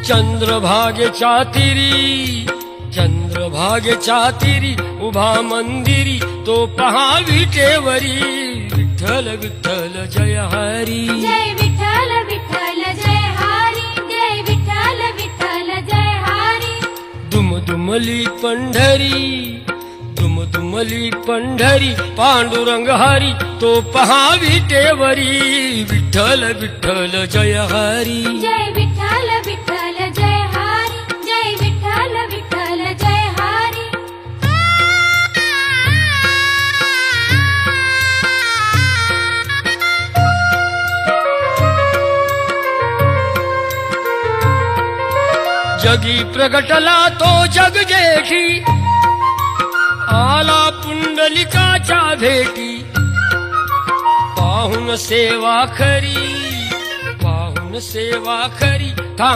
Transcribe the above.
चंद्रभागेच्या तीरी उभा मंदिरी तो पहा विटेवरी विठ्ठल विठ्ठल जय हरी. जय विठ्ठल विठ्ठल जय हरी. जय विठ्ठल विठ्ठल जय हरी. दुमदुमली पंढरी पांडुरंग हरी तो पहा विटेवरी विठ्ठल विठ्ठल जय हरी. जय विठ्ठल विठ्ठल जय हरी. जय विठ्ठल विठ्ठल जय हरी. जगी प्रगटला तो जग जेठी आला पुंडलिकाच्या भेटी पाहून सेवा खरी